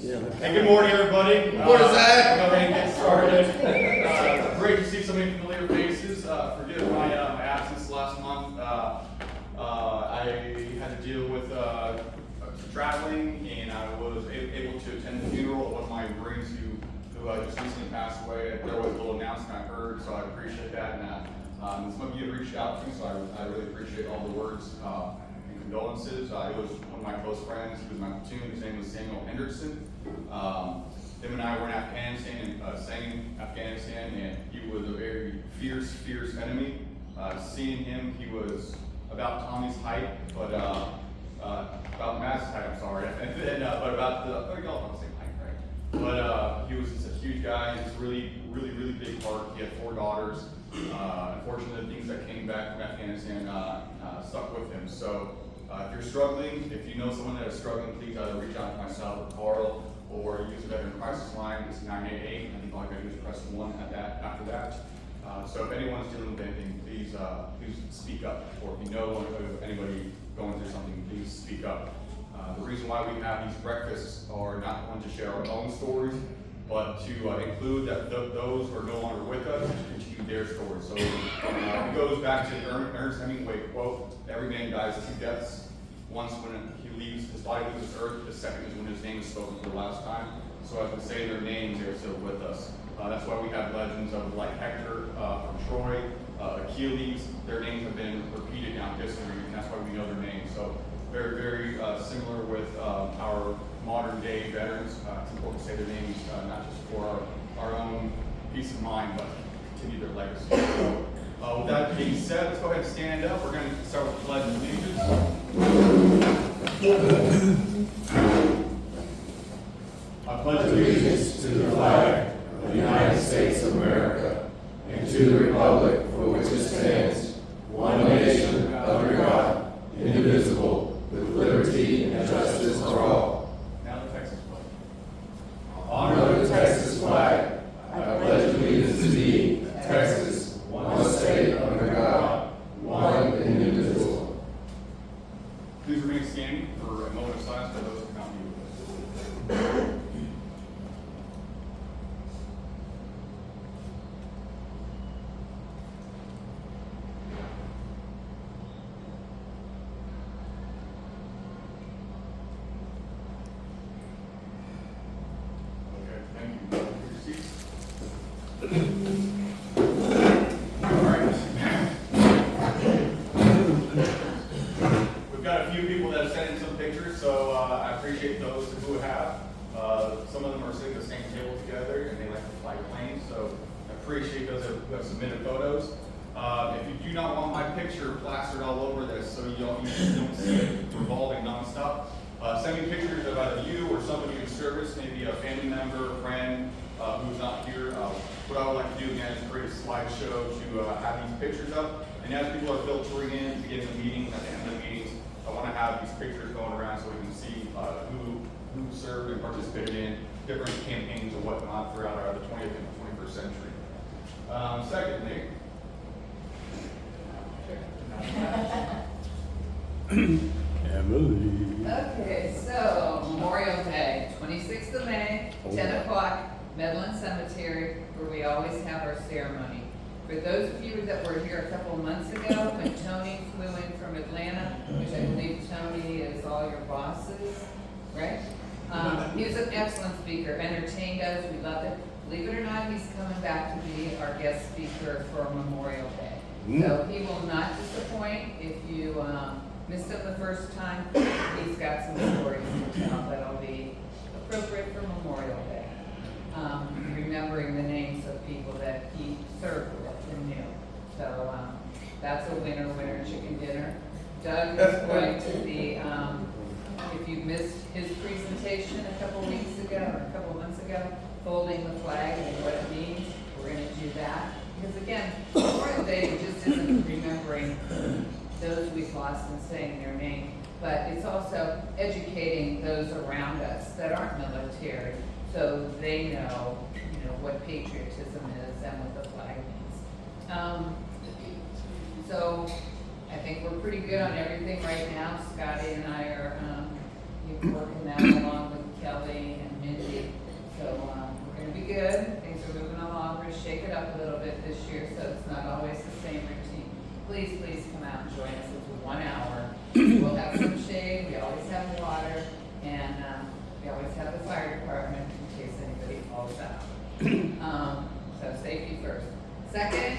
Hey, good morning, everybody. Good morning, Zach. Go ahead and get started. Great to see so many familiar faces. Forgive my absence last month. I had to deal with traveling, and I was able to attend the funeral of one of my Marines who just recently passed away. There was a little announcement I heard, so I appreciate that. And some of you have reached out to me, so I really appreciate all the words and condolences. It was one of my close friends. He was my platoon. His name was Samuel Henderson. Him and I were in Afghanistan and sang Afghanistan, and he was a very fierce enemy. Seeing him, he was about Tommy's height, but about Matt's height, I'm sorry, but about the, y'all about the same height, right? But he was just a huge guy. He was really big heart. He had 4 daughters. Unfortunately, the things that came back from Afghanistan stuck with him. So if you're struggling, if you know someone that is struggling, please either reach out to myself or Carl, or use the Veteran Crisis Line. It's 988. I think all you gotta do is press 1 after that. So if anyone's dealing with anything, please speak up. Or if you know of anybody going through something, please speak up. The reason why we have these breakfasts are not one to share our own stories, but to include that those who are no longer with us, to continue their stories. So it goes back to the Ernest Hemingway quote: "Every man dies 2 deaths. Once when his body leaves this earth, the second is when his name is spoken for the last time." So as we say their names, they're still with us. That's why we have legends of like Hector from Troy, Achilles. Their names have been repeated down history, and that's why we know their names. So very similar with our modern day veterans. It's important to say their names, not just for our own peace of mind, but continue their legacy. So, with that being said, let's go ahead and stand up. We're going to start with the Pledge of Allegiance. I pledge Allegiance to the flag of the United States of America and to the republic for which it stands, one nation, under God, indivisible, with liberty and justice for all. Now the Texas flag. Honor the Texas flag. I pledge allegiance to thee, Texas, one state under God, one indivisible. Please remain standing for a moment of silence for those who cannot be with us. Some of them are sitting at the same table together, and they like to fly planes, so I appreciate those who have submitted photos. If you do not want my picture plastered all over this, so you don't see it revolving nonstop, send me pictures of either you or somebody in service, maybe a family member, a friend who's not here. What I would like to do again is create a slideshow to have these pictures up, and as people are filtering in to get in the meetings, at the end of the meetings, I want to have these pictures going around so we can see who served and participated in different campaigns and whatnot throughout the 20th and 21st century. Secondly, okay, so Memorial Day, 26th of May, 10 o'clock, Medland Cemetery, where we always have our ceremony. For those of you that were here a couple of months ago, when Tony flew in from Atlanta, which I believe Tony is all your bosses, right? He was an excellent speaker, entertained us, we loved it. Believe it or not, he's coming back to be our guest speaker for Memorial Day. So he will not disappoint. If you missed him the first time, he's got some stories to tell that'll be appropriate for Memorial Day. Remembering the names of people that he served with and knew. So that's a winner chicken dinner. Doug is going to be, if you missed his presentation a couple weeks ago, or a couple months ago, holding the flag and what it means, we're going to do that. Because again, Memorial Day just isn't remembering those we've lost and saying their name, but it's also educating those around us that aren't military, so they know, what patriotism is and what the flag means. So I think we're pretty good on everything right now. Scotty and I are working that along with Kelly and Mindy So safety first. Second,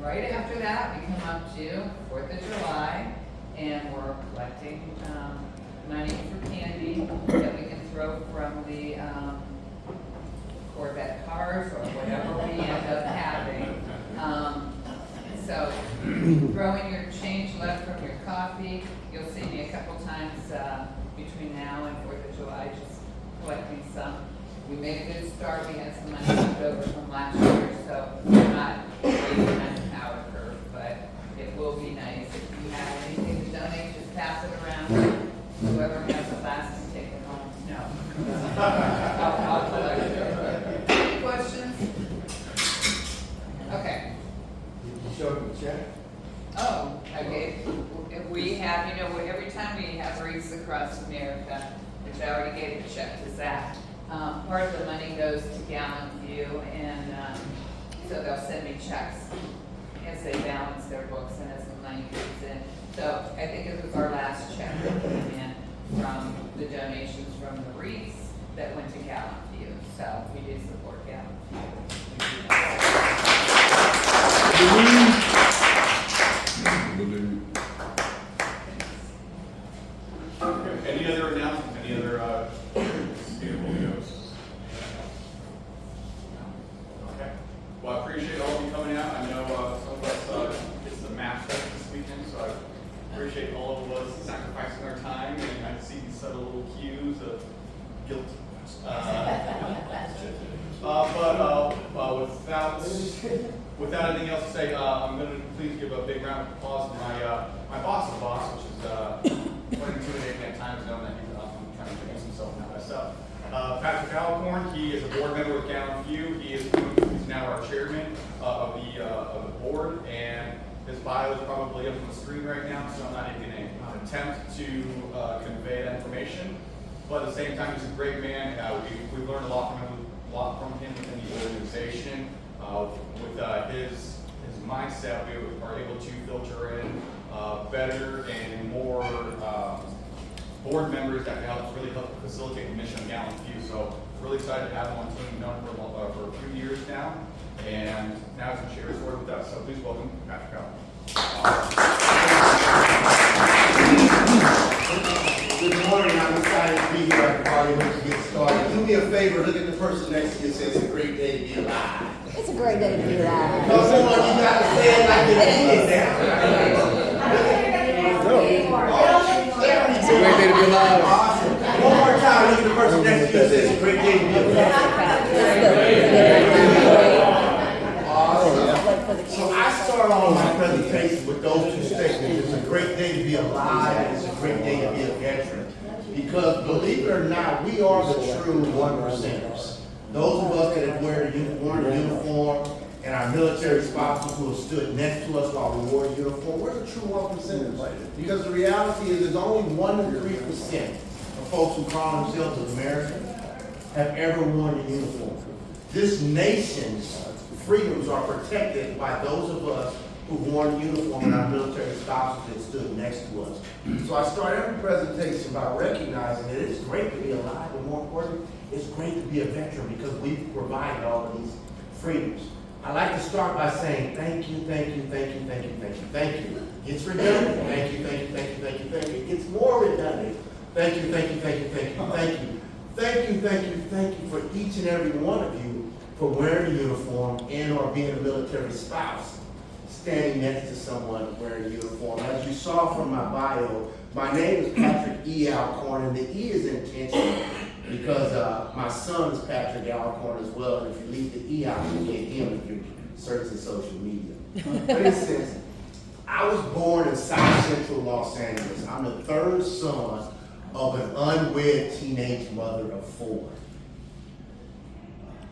right after that, we come up to 4th of July, and we're collecting money for candy that we can throw from the Corvette cars or whatever we end up having. So throwing your change left from your coffee. You'll see me a couple times between now and 4th of July, just collecting some. We made a good start. We had some money left over from last year, so we're not waiting on the power curve, but it will be nice. If you have anything to donate, just pass it around. Whoever has the last can take it home. No. I'll collect it. Any questions? Okay. You showed them the check? Oh, okay. We have, every time we have wreaths across America, which I already gave a check to Zach, part of the money goes to Gallant View, and so they'll send me checks as they balance their books and as the money comes in. So I think it was our last check that came in from the donations from the wreaths that went to Gallant View. So we do support Gallant Any other announcements? Any other Okay. Well, I appreciate all of you coming out. I know some of us, it's the match fest this weekend, so I appreciate all of us sacrificing our time, and I see these subtle little cues of guilt. Without anything else to say, I'm going to please give a big round of applause to my boss's boss, which is quite intimidating at times, knowing that he's trying to introduce himself now myself. Patrick Alcorn, he is a board member with Gallant View. He's now our chairman of the board, and his bio is probably up on the screen right now, so I'm not even going to attempt to convey that information. But at the same time, he's a great man. We've learned a lot from him within the organization. With his mindset, we are able to filter in better and more board members that can really help facilitate the mission of Gallant View. So really excited to have him on team, known for a few years now, and now he's going to share his story with us. So please welcome Patrick Alcorn. Good morning. I'm excited to be here at the party when we get started. Do me a favor, look at the person next to you and say it's a great day to be alive. It's a great day to be alive. No, someone, you gotta say it like you mean it now. It's a great day to be alive. Awesome. One more time, look at the person next to you and say it's a great day to be alive. Awesome. So I start all my presentations with those two statements. It's a great day to be alive, and it's a great day to be a veteran. Because believe it or not, we are the true 1%ers. Those of us that have worn a uniform and our military spouses who have stood next to us while we wore a uniform, we're the true 1%ers. Because the reality is there's only 1 to 3% of folks who call themselves American have ever worn a uniform. This nation's freedoms are protected by those of us who've worn a uniform and our military spouses that stood next to us. So I start every presentation by recognizing that it's great to be alive, but more importantly, it's great to be a veteran because we've provided all of these freedoms. I like to start by saying thank you, thank you, thank you, thank you, thank you, thank you. It's redundant. Thank you, thank you, thank you, thank you, thank you. It gets more redundant. Thank you, thank you, thank you, thank you, thank you. Thank you, thank you, thank you for each and every one of you for wearing a uniform and or being a military spouse, standing next to someone wearing a uniform. As you saw from my bio, my name is Patrick E. Alcorn, and the E is intentional because my son is Patrick Alcorn as well, and if you leave the E out, you get him if you're searching social media. But it says, I was born in South Central Los Angeles. I'm the third son of an unwed teenage mother of 4.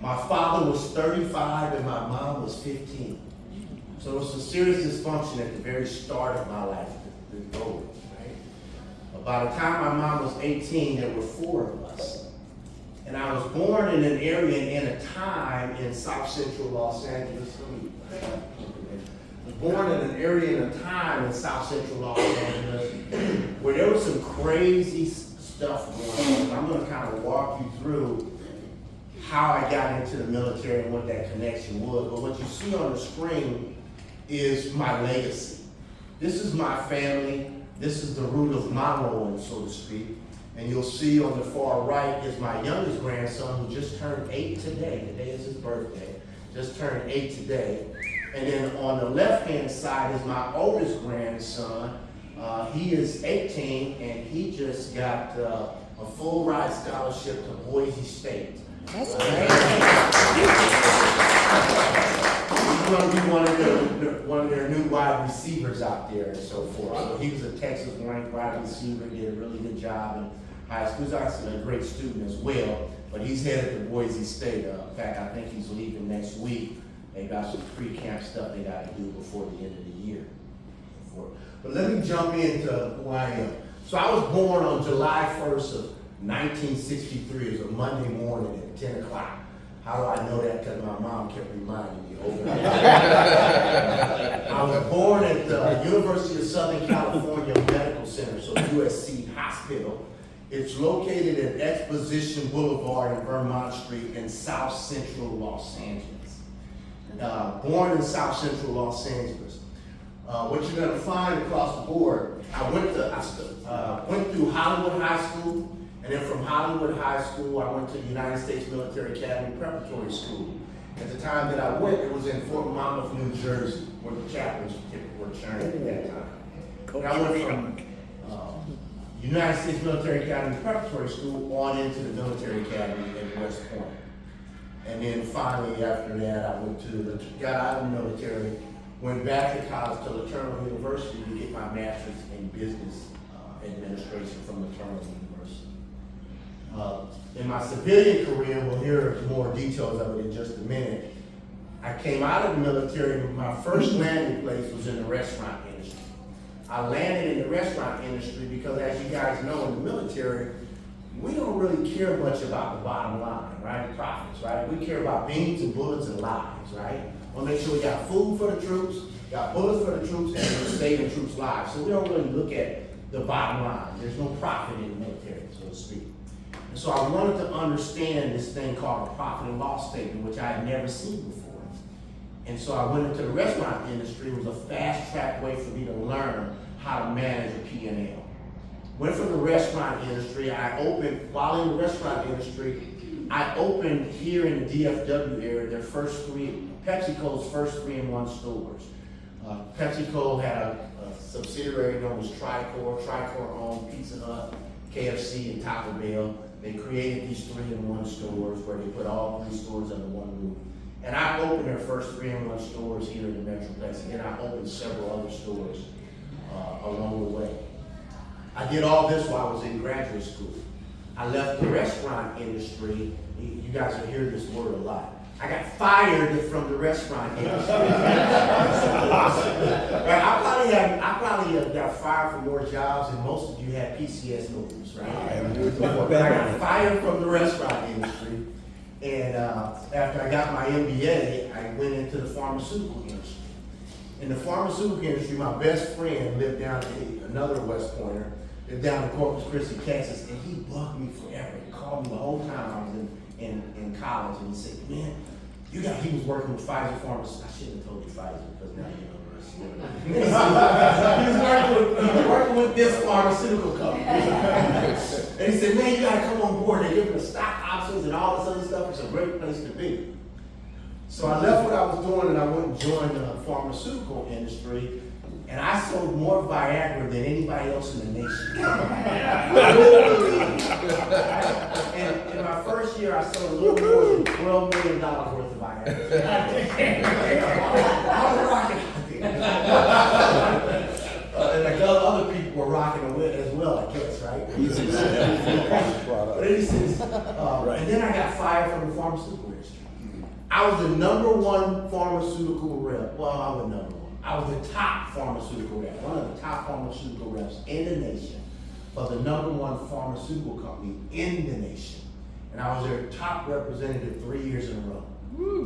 My father was 35 and my mom was 15. So there was some serious dysfunction at the very start of my life. Right? By the time my mom was 18, there were 4 of us. And I was born in an area and in a time in South Central Los Angeles. I was born in an area and a time in South Central Los Angeles where there was some crazy stuff going on. I'm going to kind of walk you through how I got into the military and what that connection was. But what you see on the screen is my legacy. This is my family. This is the root of my loins, so to speak. And you'll see on the far right is my youngest grandson who just turned 8 today. Today is his birthday. Just turned 8 today. And then on the left-hand side is my oldest grandson. He is 18 and he just got a full ride scholarship to Boise State. That's He's going to be one of their new wide receivers out there and so forth. So he was a Texas ranked wide receiver, did a really good job in high school. He's actually a great student as well, but he's headed to Boise State. In fact, I think he's leaving next week. They got some pre-camp stuff they got to do before the end of the year. But let me jump into who I am. So I was born on July 1st of 1963. It was a Monday morning at 10 o'clock. How do I know that? Because my mom kept reminding me over and over. I was born at the University of Southern California Medical Center, so USC Hospital. It's located at Exposition Boulevard and Vermont Street in South Central Los Angeles. Born in South Central Los Angeles. What you're going to find across the board, I went through Hollywood High School, and then from Hollywood High School, I went to the United States Military Academy Preparatory School. At the time that I went, it was in Fort Monmouth, New Jersey, where the chaplains were trained at that time. And I went from United States Military Academy Preparatory School on into the Military Academy in West Point. And then finally, after that, I got out of the military, went back to college to LaTourneau University to get my master's in business administration from LaTourneau University. In my civilian career, we'll hear more details of it in just a minute. I came out of the military, my first landing place was in the restaurant industry. I landed in the restaurant industry because, as you guys know, in the military, we don't really care much about the bottom line, right? Profits, right? We care about beans and bullets and lives, right? We'll make sure we got food for the troops, got bullets for the troops, and we're saving troops' lives. So we don't really look at the bottom line. There's no profit in the military, so to speak. And so I wanted to understand this thing called a profit and loss statement, which I had never seen before. And so I went into the restaurant industry. It was a fast-track way for me to learn how to manage a P&L. Went from the restaurant industry, while in the restaurant industry, I opened here in the DFW area PepsiCo's first 3-in-1 stores. PepsiCo had a subsidiary known as Tricor. Tricor owned Pizza Hut, KFC, and Taco Bell. They created these 3-in-1 stores where they put all 3 stores under one roof. And I opened their first 3-in-1 stores here in the Metroplex, and then I opened several other stores along the way. I did all this while I was in graduate school. I left the restaurant industry. You guys will hear this word a lot. I got fired from the restaurant industry. I probably have got fired from more jobs than most of you had PCS moves, right? But I got fired from the restaurant industry. And after I got my MBA, I went into the pharmaceutical industry. In the pharmaceutical industry, my best friend lived down another West Pointer, lived down in Corpus Christi, Texas, and he bugged me forever. He called me the whole time I was in college, and he said, man, he was working with Pfizer Pharmaceuticals. I shouldn't have told you Pfizer, because now you know the rest of it. He was working with this pharmaceutical company. And he said, man, you gotta come on board. They're giving us stock options and all this other stuff. It's a great place to be. So I left what I was doing and I went and joined the pharmaceutical industry, and I sold more Viagra than anybody else in the nation. And in my first year, I sold a little more than $12 million worth of Viagra. I was rocking out there. And like other people were rocking it as well, I guess, right? And then I got fired from the pharmaceutical industry. I was the #1 pharmaceutical rep. Well, I was #1. I was the top pharmaceutical rep, one of the top pharmaceutical reps in the nation for the #1 pharmaceutical company in the nation. And I was their top representative 3 years in a row.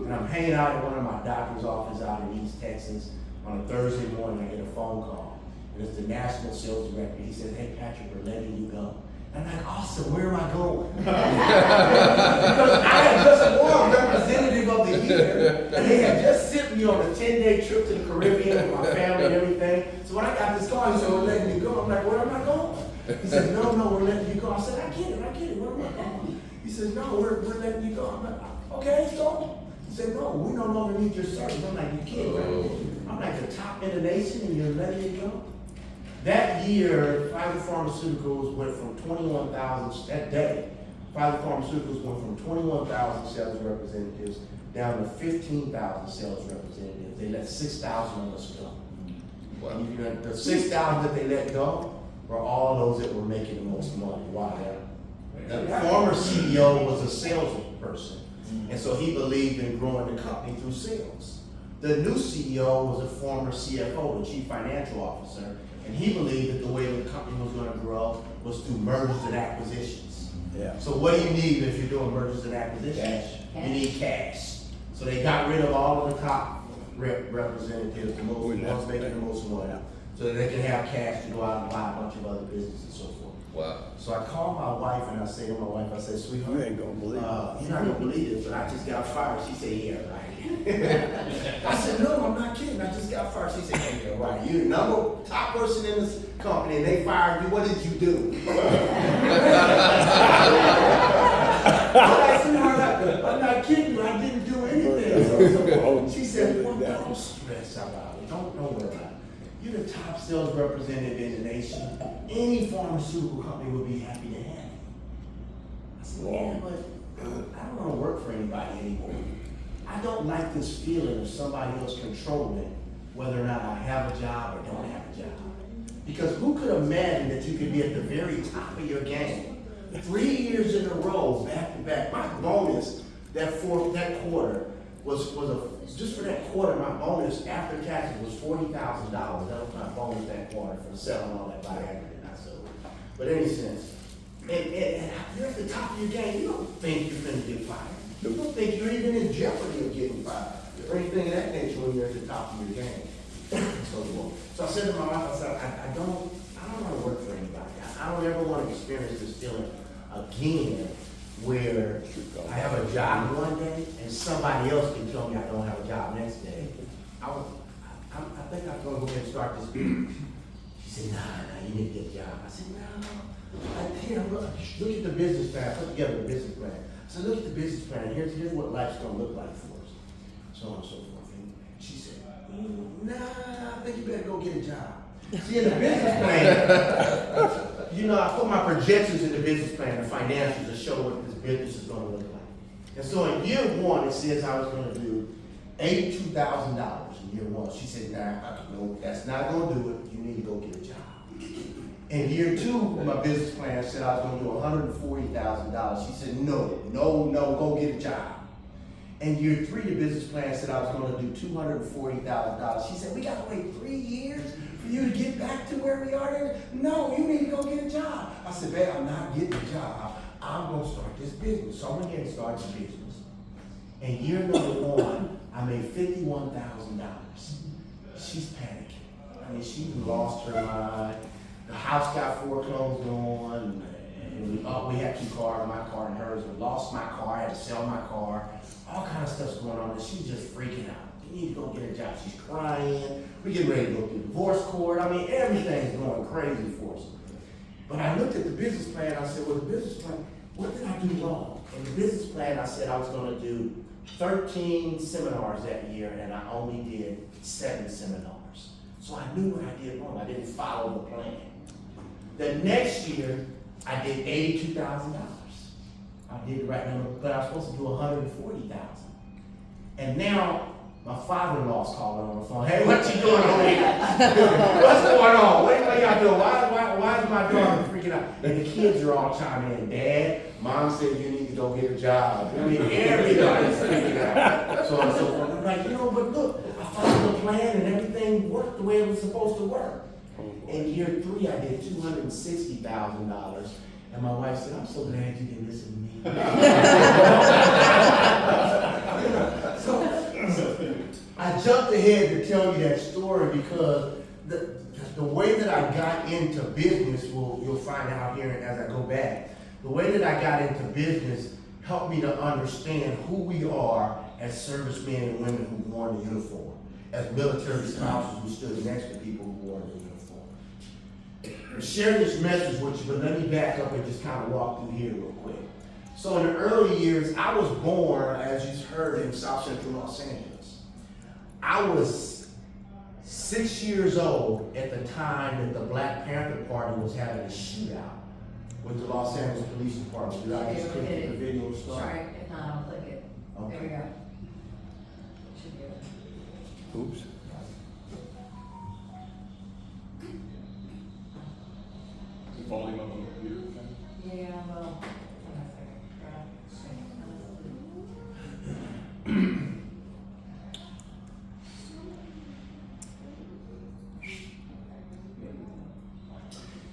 And I'm hanging out at one of my doctor's offices out in East Texas. On a Thursday morning, I get a phone call. And it's the national sales director. He said, hey, Patrick, we're letting you go. And I'm like, awesome, where am I going? Because I had just be on a 10-day trip to the Caribbean with my family and everything. So when I got this car, he said, we're letting you go. I'm like, where am I going? He said, no, we're letting you go. I said, I get it, where am I going? He says, no, we're letting you go. I'm like, okay, so? He said, no, we no longer need your service. I'm like, you kidding, right? I'm like the top in the nation and you're letting it go? That year, Pfizer Pharmaceuticals went from 21,000, that day, Pfizer Pharmaceuticals went from 21,000 sales representatives down to 15,000 sales representatives. They let 6,000 of us go. Wow. And you know, the 6,000 that they let go were all those that were making the most money. Why? The former CEO was a salesperson, and so he believed in growing the company through sales. The new CEO was a former CFO, the Chief Financial Officer, and he believed that the way the company was going to grow was through mergers and acquisitions. Yeah. So what do you need if you're doing mergers and acquisitions? Cash. You need cash. So they got rid of all of the top representatives, the ones making the most money, so that they can have cash to go out and buy a bunch of other businesses and so forth. Wow. So I called my wife and I said to my wife, I said, sweetheart, You ain't gonna believe it. you're not gonna believe this, but I just got fired. She said, yeah, right. I said, no, I'm not kidding. I just got fired. She said, yeah, you're right. You're the top person in this company and they fired you. What did you do? I said, sweetheart, I'm not kidding you. I didn't do anything. She said, well, don't stress about it. Don't worry about it. You're the top sales representative in the nation. Any pharmaceutical company would be happy to have you. I said, yeah, but I don't want to work for anybody anymore. I don't like this feeling of somebody else controlling whether or not I have a job or don't have a job. Because who could imagine that you could be at the very top of your game 3 years in a row, back to back? My bonus that quarter was just for that quarter. My bonus after taxes was $40,000. That was my bonus that quarter for selling all that Viagra that I sold. But in any sense, and you're at the top of your game. You don't think you're going to get fired. You don't think you're even in jeopardy of getting fired or anything of that nature when you're at the top of your game. So I said to my wife, I said, I don't want to work for anybody. I don't ever want to experience this feeling again where I have a job one day and somebody else can tell me I don't have a job next day. I think I'm going to go ahead and start this business. She said, nah, you need to get a job. I said, no. Here, look at the business plan. I put together the business plan. So look at the business plan. Here's what life's going to look like for us. So on and so forth. And she said, nah, I think you better go get a job. See, in the business plan, you know, I put my projections in the business plan, the financials to show what this business is going to look like. And so in year one, it says I was going to do $82,000 in year one. She said, nah, no, that's not going to do it. You need to go get a job. In year two, my business plan said I was going to do $140,000. She said, no, go get a job. In year three, the business plan said I was going to do $240,000. She said, we got to wait 3 years for you to get back to where we are there? No, you need to go get a job. I said, babe, I'm not getting a job. I'm going to start this business. So I went ahead and started the business. And year number one, I made $51,000. She's panicking. I mean, she lost her mind. The house got foreclosed on, and we had 2 cars, my car and hers. We lost my car, I had to sell my car. All kind of stuff's going on, and she's just freaking out. You need to go get a job. She's crying. We're getting ready to go through divorce court. I mean, everything's going crazy for us. But I looked at the business plan. I said, well, the business plan, what did I do wrong? In the business plan, I said I was going to do 13 seminars that year, and I only did 7 seminars. So I knew what I did wrong. I didn't follow the plan. The next year, I did $82,000. I did the right number, but I was supposed to do $140,000. And now, my father-in-law's calling on the phone. Hey, what you doing over here? What's going on? What y'all doing? Why is my daughter freaking out? And the kids are all chiming in. Dad, Mom said you need to go get a job. I mean, everybody's freaking out. So on and so forth. I'm like, but look, I followed the plan and everything worked the way it was supposed to work. In year 3, I did $260,000. And my wife said, I'm so glad you didn't listen to me. So I jumped ahead to tell you that story because the way that I got into business, you'll find out here as I go back, the way that I got into business helped me to understand who we are as servicemen and women who wore the uniform, as military spouses who stood next to people who wore the uniform. Share this message with you, but let me back up and just kind of walk through here real quick. So in the early years, I was born, as you heard, in South Central Los Angeles. I was 6 years old at the time that the Black Panther Party was having a shootout with the Los Angeles Police Department. Did I just click the video start? Sorry, if not, I'll click it. Okay. There we go. Should be able to. Oops. Volume up on the computer. Yeah, well, hang on a second.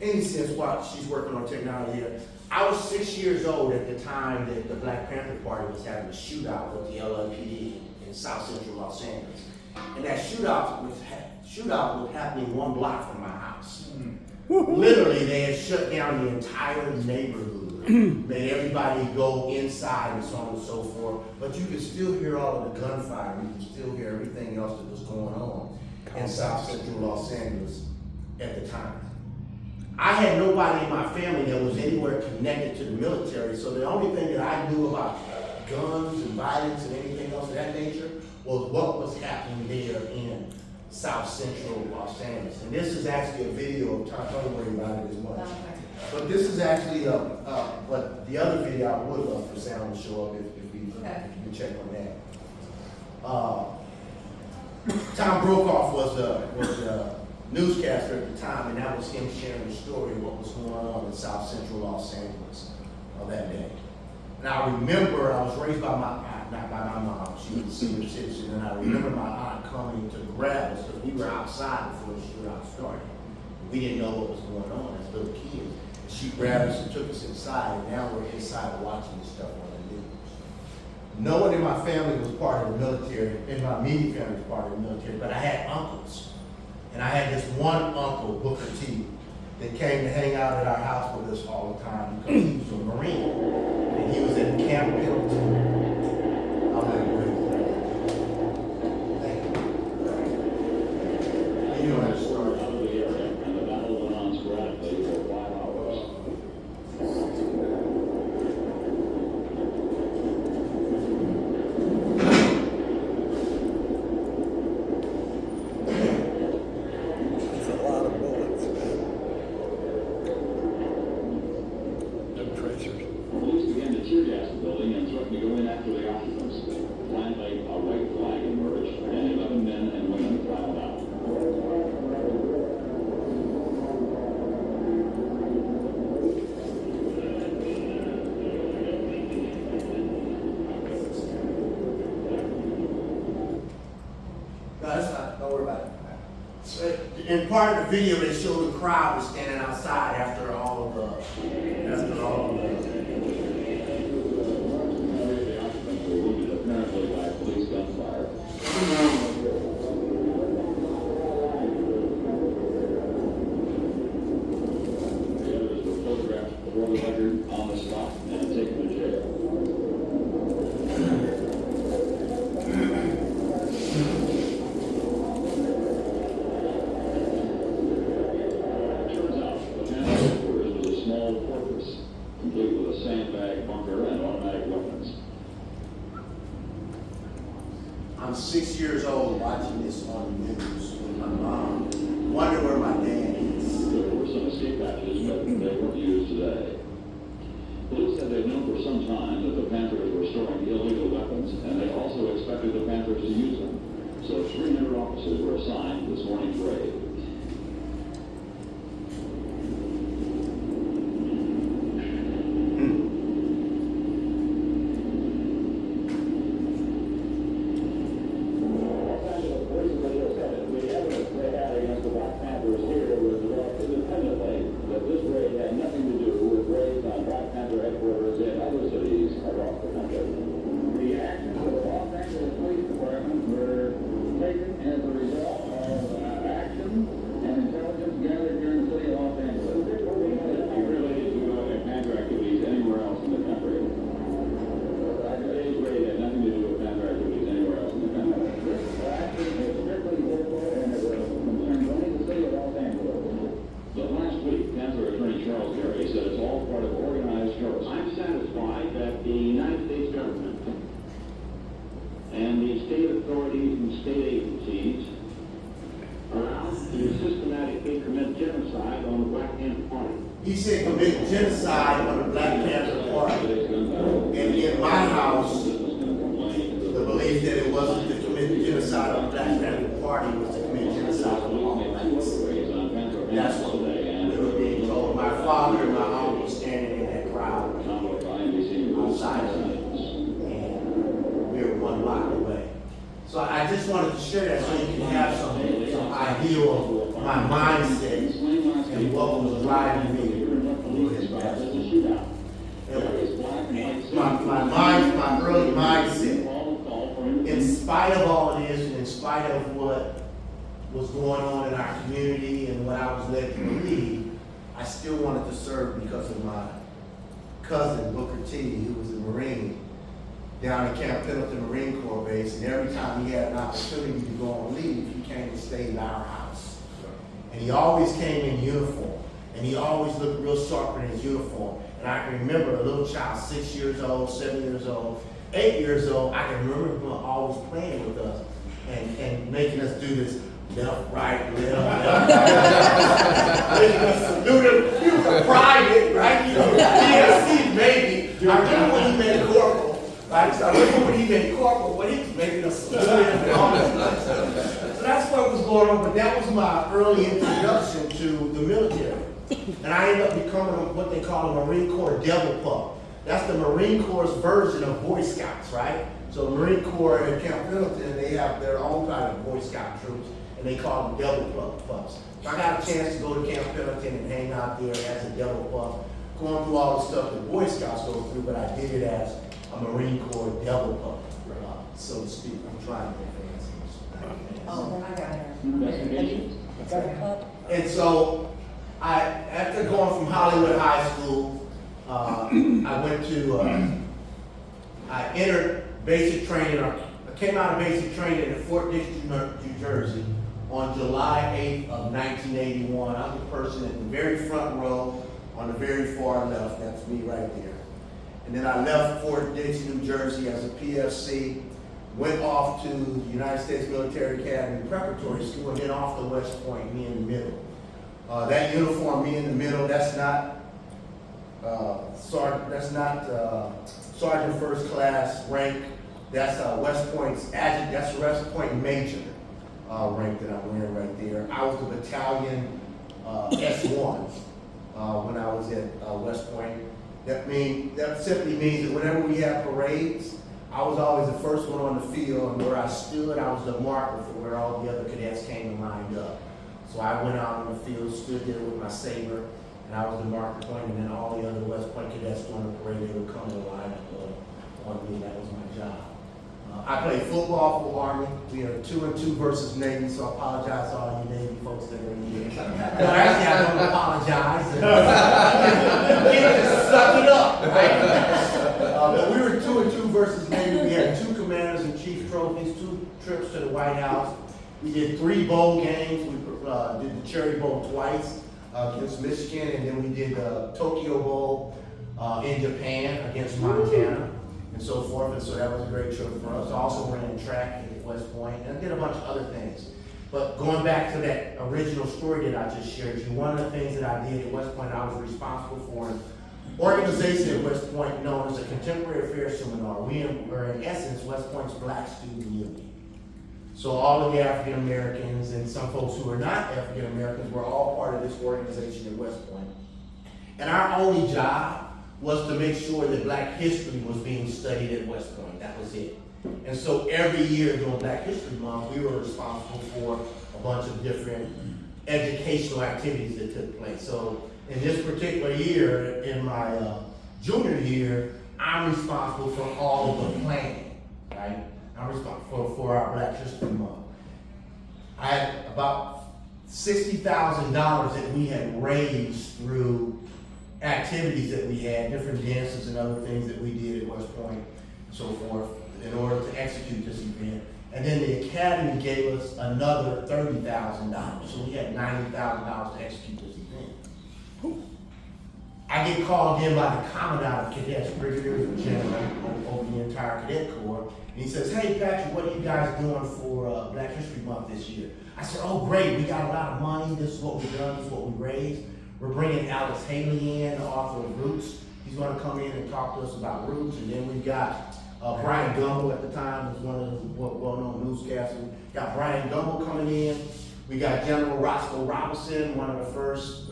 Any sense while she's working on technology here, I was 6 years old at the time that the Black Panther Party was having a shootout with the LAPD in South Central Los Angeles. And that shootout was happening 1 block from my house. Literally, they had shut down the entire neighborhood, made everybody go inside and so on and so forth. But you could still hear all of the gunfire, you could still hear everything else that was going on in South Central Los Angeles at the time. I had nobody in my family that was anywhere connected to the military, so the only thing that I knew about guns and violence and anything else of that nature was what was happening there in South Central Los Angeles. And this is actually a video of, don't worry about it as much. But this is actually, but the other video I would love for sound to show up if you check on that. Tom Brokaw was the newscaster at the time, and that was him sharing the story of what was going on in South Central Los Angeles that day. And I remember I was raised by my aunt, not by my mom. She was a senior citizen, and I remember my aunt coming to grab us because we were outside before the shootout started. We didn't know what was going on as little kids. She grabbed us and took us inside, and now we're inside watching this stuff on the news. No one in my family was part of the military, in my immediate family was part of the military, but I had uncles. And I had this one uncle, Booker T, that came to hang out at our house with us all the time because he was a Marine. And he was at Camp Pendleton. I'm going to go ahead. Thank you. You know that story. Out of the area, and the battle went on sporadically for 5 hours. That's a lot of bullets. No tracers. Police began to tear gas the building and threatened to go in after the occupants. Finally, a white flag emerged, and 11 men and women filed out. No, that's not, don't worry about it. So, in part of the video, they showed the crowd was standing outside after all of The occupants were wounded apparently by police gunfire. The others were photographed for the record on the spot and taken to jail. Turns out, the Panther headquarters was a small fortress, complete with a sandbag bunker and automatic weapons. I'm 6 years old watching this on the news with my mom, wondering where my dad is. There were some escape hatches, but they weren't used today. Police said they'd known for some time that the Panthers were storing illegal weapons, and they also expected the Panthers to use them. So 300 officers were assigned to this morning's raid. state agencies are out to systematically commit genocide on the Black Panther Party. He said commit genocide on the Black Panther Party. And in my house, the belief that it wasn't to commit genocide on the Black Panther Party was to commit genocide on all blacks. That's what we were being told. My father and my uncle was standing in that crowd outside of it, and we were one block away. So I just wanted to share that so you can have some idea of my mindset and what was driving me. My early mindset, in spite of all of this, and in spite of what was going on in our community and what I was led to believe, I still wanted to serve because of my cousin, Booker T, who was a Marine down at Camp Pendleton Marine Corps Base, and every time he had an opportunity to go on leave, he came and stayed at our house. And he always came in uniform, and he always looked real sharp in his uniform. And I can remember a little child, 6 years old, 7 years old, 8 years old, I can remember him always playing with us and making us do this left, right, left, making us salute him. He was a private, right? You know, PSC maybe. I remember when he made corporal, right? So I remember when he made corporal, when he was making us salute him and all this stuff. So that's what was going on, but that was my early introduction to the military. And I ended up becoming what they call a Marine Corps Devil Pup. That's the Marine Corps' version of Boy Scouts, right? So Marine Corps at Camp Pendleton, they have their own kind of Boy Scout troops, and they call them Devil Pups. So I got a chance to go to Camp Pendleton and hang out there as a Devil Pup, going through all the stuff that Boy Scouts go through, but I did it as a Marine Corps Devil Pup, so to speak. I'm trying to get fancy. Oh, I got her. And so, after going from Hollywood High School, I went to, I entered basic training, I came out of basic training at Fort Dix, New Jersey on July 8th of 1981. I'm the person in the very front row on the very far left. That's me right there. And then I left Fort Dix, New Jersey as a PFC, went off to the United States Military Academy Preparatory School, and then off to West Point, me in the middle. That uniform, me in the middle, that's not Sergeant First Class rank. That's West Point's adjutant. That's West Point Major rank that I'm wearing right there. I was the battalion S1 when I was at West Point. That simply means that whenever we had parades, I was always the first one on the field, and where I stood, I was the marker for where all the other cadets came and lined up. So I went out on the field, stood there with my saber, and I was the marker point, and then all the other West Point cadets during the parade, they would come and line up on me. That was my job. I played football for Army. We are 2-2 versus Navy, so I apologize to all you Navy folks that are in here. No, actually, I don't apologize. You can't just suck it up, right? But we were 2-2 versus Navy. We had 2 Commanders-in-Chief trophies, 2 trips to the White House. We did 3 bowl games. We did the Cherry Bowl twice against Michigan, and then we did the Tokyo Bowl in Japan against Montana, and so forth. And so that was a great trip for us. I also ran track at West Point, and I did a bunch of other things. But going back to that original story that I just shared you, one of the things that I did at West Point, I was responsible for an organization at West Point known as the Contemporary Affairs Seminar. We were, in essence, West Point's Black Student Union. So all of the African Americans and some folks who are not African Americans were all part of this organization at West Point. And our only job was to make sure that Black history was being studied at West Point. That was it. And so every year during Black History Month, we were responsible for a bunch of different educational activities that took place. So in this particular year, in my junior year, I'm responsible for all of the planning, right? I'm responsible for our Black History Month. I had about $60,000 that we had raised through activities that we had, different dances and other things that we did at West Point and so forth, in order to execute this event. And then the Academy gave us another $30,000. So we had $90,000 to execute this event. I get called in by the Commandant of Cadets, Brigadier General, over the entire our cadet corps. And he says, hey Patrick, what are you guys doing for Black History Month this year? I said, oh great, we got a lot of money, this is what we've done, this is what we raised. We're bringing Alex Haley in, the author of Roots. He's gonna come in and talk to us about Roots. And then we've got Brian Gumble at the time, was one of the well-known newscasters. Got Brian Gumble coming in. We got General Roscoe Robinson, one of the first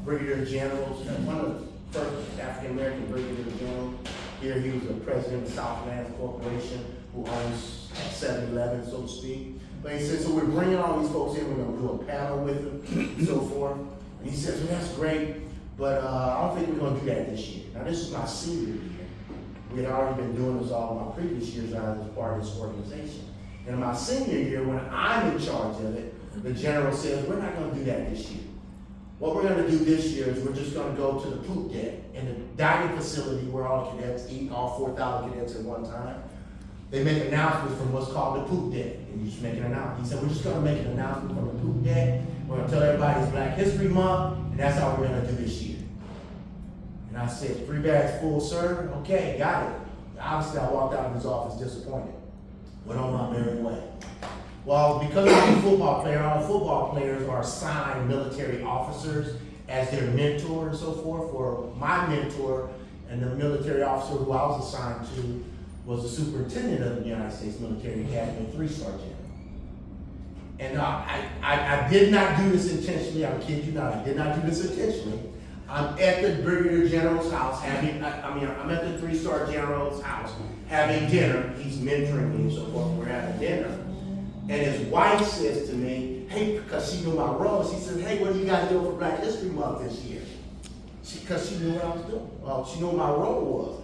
brigadier generals, one of the first African-American brigadier generals. Here he was the president of Southland Corporation, who owns 7-Eleven, so to speak. But he said, so we're bringing all these folks in, we're gonna do a panel with them, and so forth. And he says, well, that's great, but I don't think we're gonna do that this year. Now, this is my senior year. We had already been doing this all my previous years as part of this organization. And in my senior year, when I'm in charge of it, the general says, we're not gonna do that this year. What we're gonna do this year is we're just gonna go to the poop deck and the dining facility where all the cadets eat, all 4,000 cadets at one time. They make announcements from what's called the poop deck, and you just make an announcement. He said, we're just gonna make an announcement from the poop deck. We're gonna tell everybody it's Black History Month, and that's how we're gonna do this year. And I said, 3 bags full, sir? Okay, got it. Obviously, I walked out of his office disappointed. Went on my merry way. Well, because I'm a football player, all the football players are assigned military officers as their mentor and so forth. For my mentor and the military officer who I was assigned to was the superintendent of the United States Military Academy, 3-star general. And I did not do this intentionally. I kid you not, I did not do this intentionally. I'm at the brigadier general's house having, I'm at the 3-star general's house having dinner. He's mentoring me and so forth. We're having dinner. And his wife says to me, hey, because she knew my role, she says, hey, what are you guys doing for Black History Month this year? Because she knew what I was doing. Well, she knew what my role was.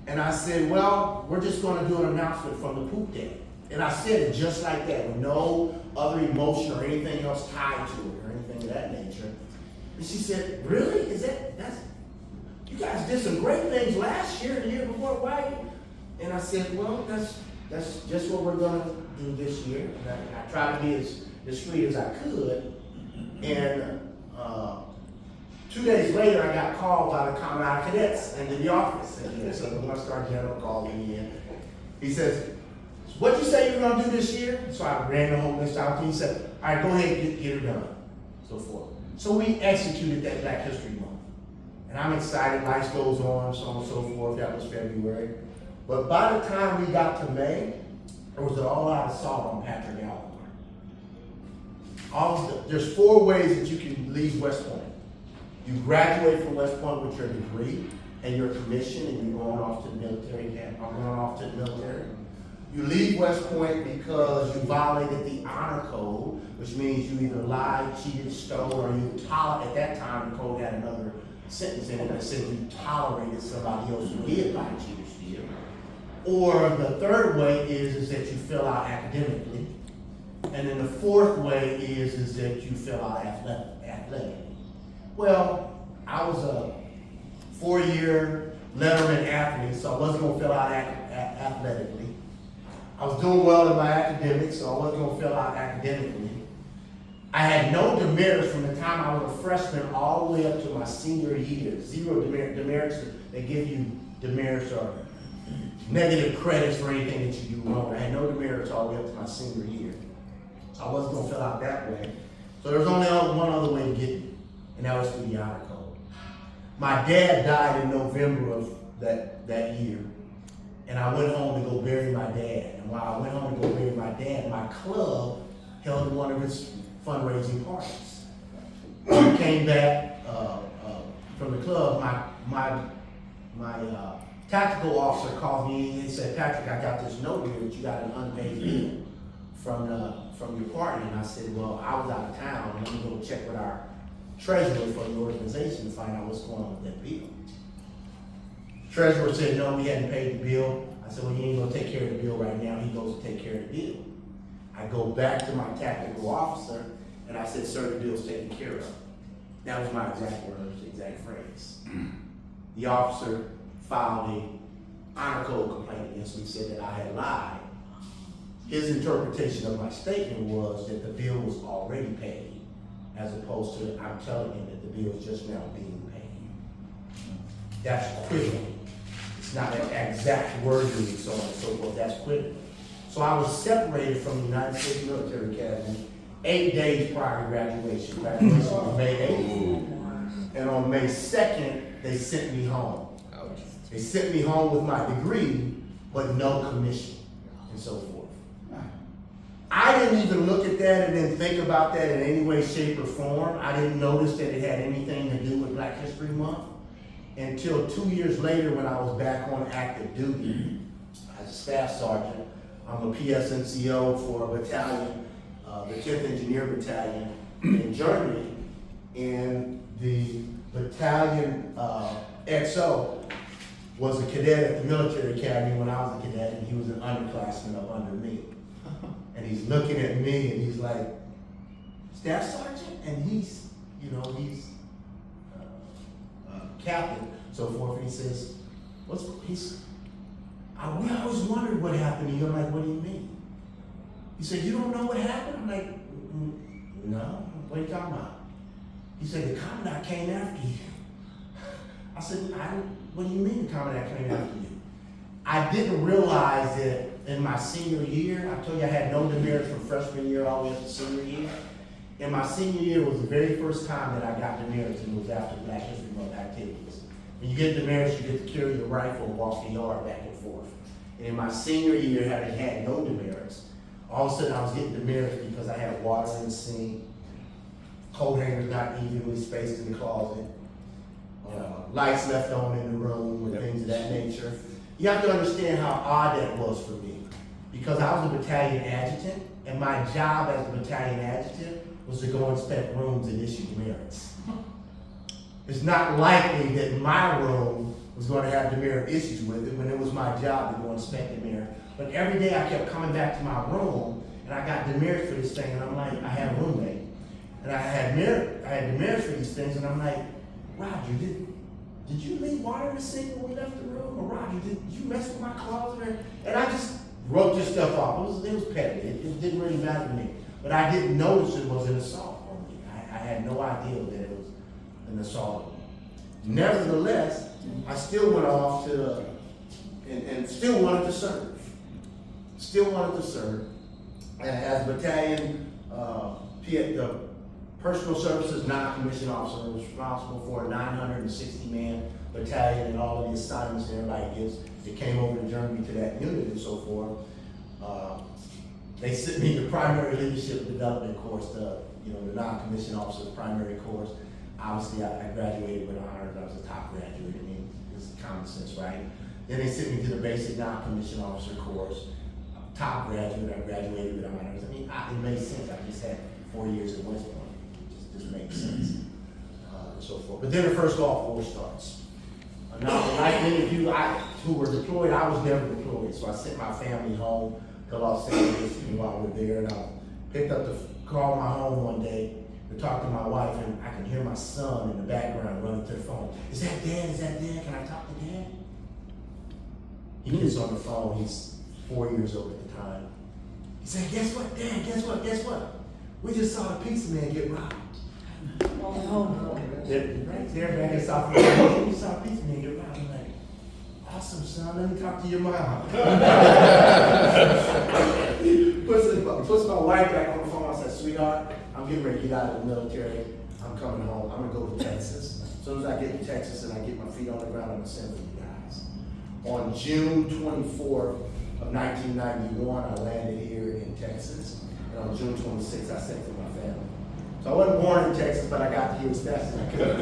And I said, well, we're just going to do an announcement from the poop deck. And I said it just like that, with no other emotion or anything else tied to it or anything of that nature. And she said, really? You guys did some great things last year and the year before, why? And I said, well, that's just what we're gonna do this year. And I tried to be as discreet as I could. And 2 days later, I got called by the Commandant Cadets into the office. And so the 1-star general called me in. He says, what'd you say you were gonna do this year? So I ran the whole list out to him. He said, all right, go ahead and get it done, so forth. So we executed that Black History Month. And I'm excited, life goes on, so on and so forth. That was February. But by the time we got to May, there was an all-out assault on Patrick Alcorn. There's 4 ways that you can leave West Point. You graduate from West Point with your degree and your commission, and you're going off to the military camp. I'm going off to the military. You leave West Point because you violated the honor code, which means you either lied, cheated, stole, or you at that time the code had another sentence in it that said you tolerated somebody else who did lie, cheat, or steal. Or the third way is that you fill out academically. And then the 4th way is that you fill out athletically. Well, I was a 4-year letterman athlete, so I wasn't going to fill out athletically. I was doing well in my academics, so I wasn't going to fill out academically. I had no demerits from the time I was a freshman all the way up to my senior year. 0 demerits. They give you demerits or negative credits for anything that you do wrong. I had no demerits all the way up to my senior year. So I wasn't going to fill out that way. So there was only one other way to get me, and that was through the honor code. My dad died in November of that year, and I went home to go bury my dad. And while I went home to go bury my dad, my club held one of its fundraising parties. When I came back from the club, my tactical officer called me and said, Patrick, I got this note here that you got an unpaid bill from your party. And I said, well, I was out of town, and let me go check with our treasurer for the organization to find out what's going on with that bill. Treasurer said, no, we hadn't paid the bill. I said, well, he ain't gonna take care of the bill right now. He goes to take care of the bill. I go back to my tactical officer, and I said, sir, the bill's taken care of. That was my exact words, exact phrase. The officer filed an honor code complaint against me, said that I had lied. His interpretation of my statement was that the bill was already paid, as opposed to I'm telling him that the bill is just now being paid. That's equivalent. It's not an exact word use, so on and so forth, that's quick. So I was separated from the United States Military Academy 8 days prior to graduation. Graduation was May 8th. And on May 2nd, they sent me home. They sent me home with my degree, but no commission, and so forth. I didn't even look at that and then think about that in any way, shape, or form. I didn't notice that it had anything to do with Black History Month until 2 years later when I was back on active duty as a staff sergeant. I'm a PSNCO for a battalion, the 10th Engineer Battalion in Germany, and the battalion XO was a cadet at the military academy when I was a cadet, and he was an underclassman up under me. And he's looking at me and he's like, Staff Sergeant? And he's, you know, he's captain, so forth. And he says, we always wondered what happened to you. I'm like, what do you mean? He said, you don't know what happened? I'm like, no, what are you talking about? He said, the commandant came after you. I said, what do you mean the commandant came after you? I didn't realize that in my senior year, I told you I had no demerits from freshman year all the way up to senior year. In my senior year was the very first time that I got demerits, and it was after Black History Month activities. When you get demerits, you get to carry your rifle and walk the yard back and forth. And in my senior year, having had no demerits, all of a sudden I was getting demerits because I had water in the sink, coat hangers not evenly spaced in the closet, lights left on in the room, and things of that nature. You have to understand how odd that was for me, because I was a battalion adjutant, and my job as a battalion adjutant was to go inspect rooms and issue demerits. It's not likely that my room was going to have demerit issues with it when it was my job to go inspect demerit. But every day I kept coming back to my room, and I got demerits for this thing, and I'm like, I had a roommate, and I had demerits for these things, and I'm like, Roger, did you leave water in the sink when we left the room? Or Roger, did you mess with my closet? And I just wrote this stuff off. It was petty. It didn't really matter to me. But I didn't notice it was an assault on me. I had no idea that it was an assault on me. Nevertheless, I still went off to, and still wanted to serve. Still wanted to serve. And as a battalion, the Personal Services non-commissioned officer was responsible for a 960-man battalion and all of the assignments and everybody gets. They came over to Germany to that unit and so forth. They sent me the primary leadership development course, the non-commissioned officer's primary course. Obviously, I graduated with honors. I was a top graduate. I mean, it's common sense, right? Then they sent me to the basic non-commissioned officer course. Top graduate. I graduated with honors. I mean, it made sense. I just had 4 years at West Point. Just makes sense, and so forth. But then the first Gulf War starts. Now, like many of you who were deployed, I was never deployed, so I sent my family home to Los Angeles while we were there, and I picked up called my home one day to talk to my wife, and I could hear my son in the background running to the phone. Is that Dad? Is that Dad? Can I talk to Dad? He gets on the phone. He's 4 years old at the time. He said, guess what, Dad? Guess what? We just saw the pizza man get robbed. Right there back in South Florida, we saw a pizza man get robbed. I'm like, awesome, son, let me talk to your mom. puts my wife back on the phone. I said, sweetheart, I'm getting ready to get out of the military. I'm coming home. I'm going to go to Texas. As soon as I get to Texas and I get my feet on the ground, I'm going to send for you guys. On June 24th of 1991, I landed here in Texas. And on June 26th, I sent for my family. So I wasn't born in Texas, but I got here as fast as I could.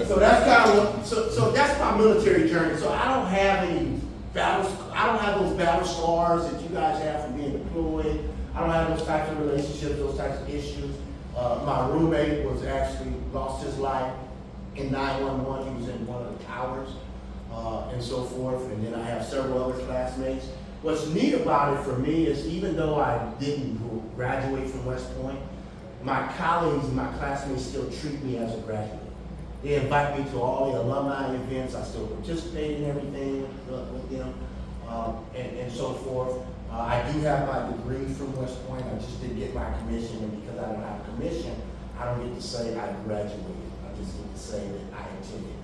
So that's kind of so that's my military journey. So I don't have any battles. I don't have those battle scars that you guys have from being deployed. I don't have those types of relationships, those types of issues. My roommate was actually lost his life in 911. He was in one of the towers and so forth. And then I have several other classmates. What's neat about it for me is even though I didn't graduate from West Point, my colleagues and my classmates still treat me as a graduate. They invite me to all the alumni events. I still participate in everything with them and so forth. I do have my degree from West Point. I just didn't get my commission, and because I don't get to say I graduated. I just get to say that I attended.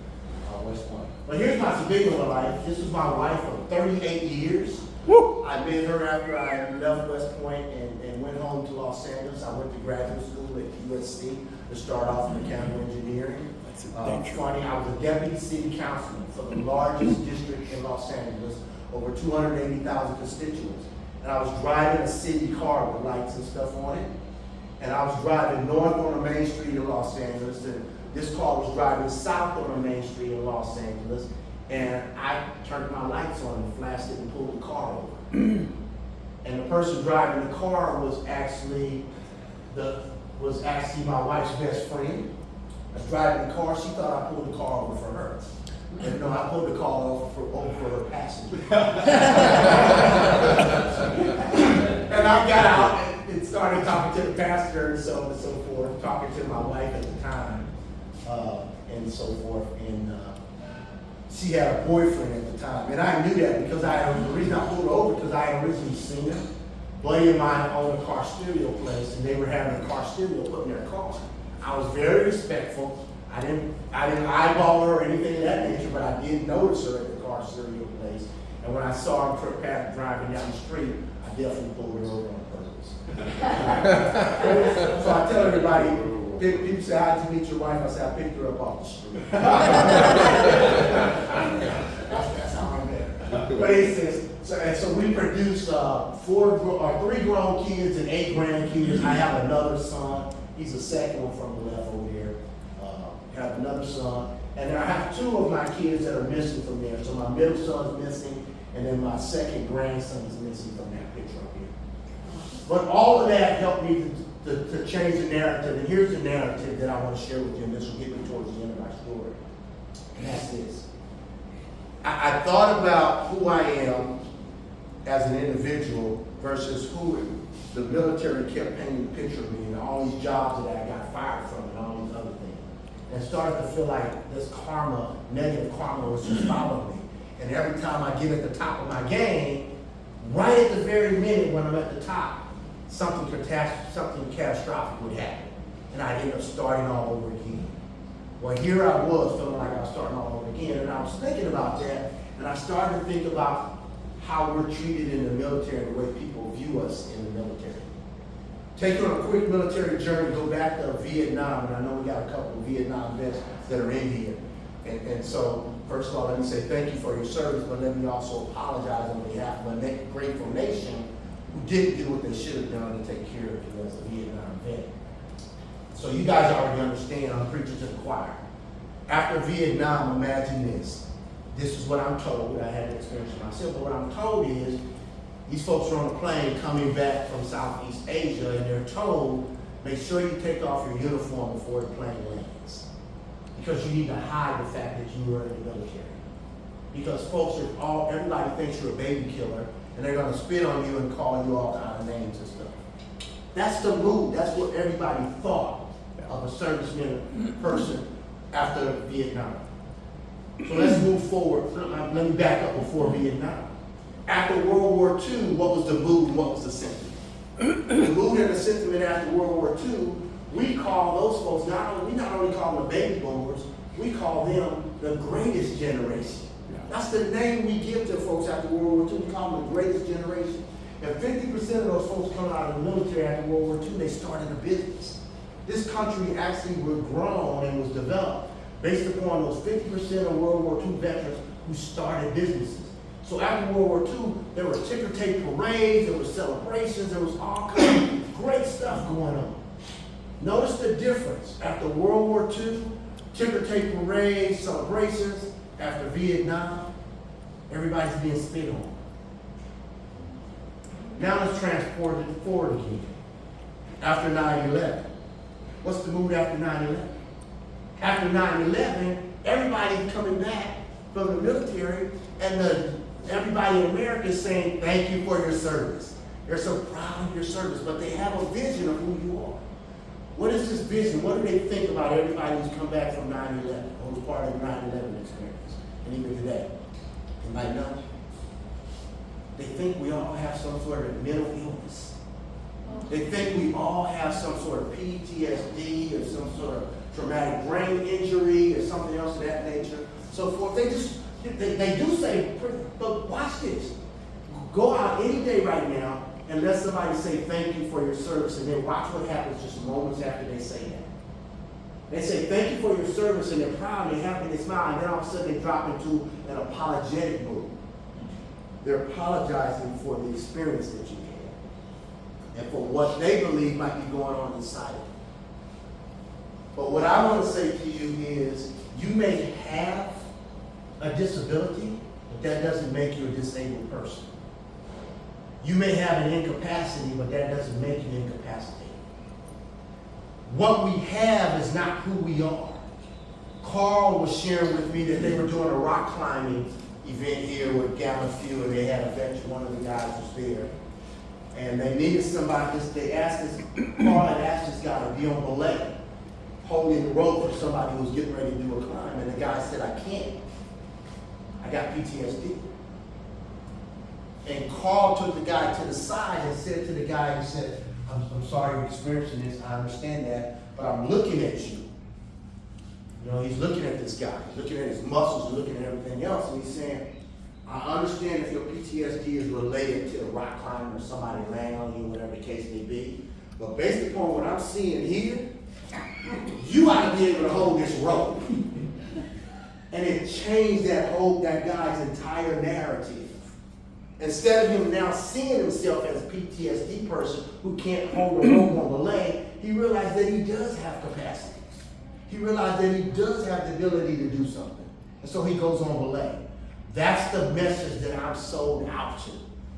West Point. But here's my civilian life. This was my wife for 38 years. I met her after I left West Point and went home to Los Angeles. I went to graduate school at USC to start off in mechanical engineering. Funny, I was a deputy city councilman for the largest district in Los Angeles, over 280,000 constituents. And I was driving a city car with lights and stuff on it. And I was driving north on the main street in Los Angeles, and this car was driving south on the main street in Los Angeles. And I turned my lights on and flashed it and pulled the car over. And the person driving the car was actually my wife's best friend. I was driving the car. She thought I pulled the car over for her. And no, I pulled the car over for her passenger. And I got out and started talking to the pastor and so on and so forth, talking to my wife at the time, and so forth. And she had a boyfriend at the time, and I knew that because the reason I pulled her over because I had originally seen her. Buddy of mine owned a car stereo place, and they were having a car stereo put in their car. I was very respectful. I didn't eyeball her or anything of that nature, but I did notice her at the car stereo place. And when I saw her driving down the street, I definitely pulled her over on purpose. So I tell everybody, people say, how'd you meet your wife? I say, I picked her up off the street. That's how I met her. But he says, so we produce 3 grown kids and 8 grandkids. I have another son. He's the second one from the left over there. I have another son. And then I have 2 of my kids that are missing from there. So my middle son's missing, and then my second grandson is missing from that picture up here. But all of that helped me to change the narrative. And here's the narrative that I want to share with you, and this will get me towards the end of my story. And that's this. I thought about who I am as an individual versus who the military kept painting the picture of me and all these jobs that I got fired from and all these other things. And started to feel like this karma, negative karma was just following me. And every time I get at the top of my game, right at the very minute when I'm at the top, something catastrophic would happen. And I'd end up starting all over again. Well, here I was feeling like I was starting all over again. And I was thinking about that, and I started to think about how we're treated in the military, the way people view us in the military. Take you on a quick military journey, go back to Vietnam, and I know we got a couple of Vietnam vets that are in here. And so, first of all, let me say thank you for your service, but let me also apologize on behalf of a grateful nation who didn't do what they should have done to take care of you as a Vietnam vet. So you guys already understand, I'm preaching to the choir. After Vietnam, imagine this. This is what I'm told. I had experience myself, but what I'm told is these folks are on a plane coming back from Southeast Asia, and they're told, make sure you take off your uniform before the plane lands. Because you need to hide the fact that you were in the military. Because folks everybody thinks you're a baby killer, and they're gonna spit on you and call you all kinds of names and stuff. That's the mood. That's what everybody thought of a serviceman person after Vietnam. So let's move forward. Let me back up before Vietnam. After World War II, what was the mood and what was the sentiment? The mood and the sentiment after World War II, we call those folks, we not only call them the baby boomers, we call them the greatest generation. That's the name we give to folks after World War II. We call them the greatest generation. And 50% of those folks coming out of the military after World War II, they started a business. This country actually was grown and was developed based upon those 50% of World War II veterans who started businesses. So after World War II, there were ticker tape parades, there were celebrations, there was all kinds of great stuff going on. Notice the difference. After World War II, ticker tape parades, celebrations. After Vietnam, everybody's being spit on. Now let's transport it forward again. After 9/11, what's the mood after 9/11? After 9/11, everybody's coming back from the military, and everybody in America is saying, thank you for your service. They're so proud of your service, but they have a vision of who you are. What is this vision? What do they think about everybody who's come back from 9/11 or was part of the 9/11 experience? And even today, anybody know? They think we all have some sort of mental illness. They think we all have some sort of PTSD or some sort of traumatic brain injury or something else of that nature. so forth. They do say, but watch this. Go out any day right now and let somebody say thank you for your service, and then watch what happens just moments after they say that. They say thank you for your service, and they're proud, and they're happy, they smile, and then all of a sudden they drop into an apologetic mood. They're apologizing for the experience that you had and for what they believe might be going on inside of you. But what I want to say to you is, you may have a disability, but that doesn't make you a disabled person. You may have an incapacity, but that doesn't make you incapacitated. What we have is not who we are. Carl was sharing with me that they were doing a rock climbing event here with Gallup Few, and they had a veteran, one of the guys was there. And they needed somebody, Carl had asked this guy to be on belay, holding the rope for somebody who was getting ready to do a climb, and the guy said, I can't. I got PTSD. And Carl took the guy to the side and said to the guy, he said, I'm sorry you're experiencing this, I understand that, but I'm looking at you. You know, he's looking at this guy, he's looking at his muscles, he's looking at everything else, and he's saying, I understand if your PTSD is related to a rock climbing or somebody laying on you, whatever the case may be, but based upon what I'm seeing here, you ought to be able to hold this rope. And it changed that guy's entire narrative. Instead of him now seeing himself as a PTSD person who can't hold a rope on belay, he realized that he does have capacity. He realized that he does have the ability to do something. And so he goes on belay. That's the message that I'm sold out to.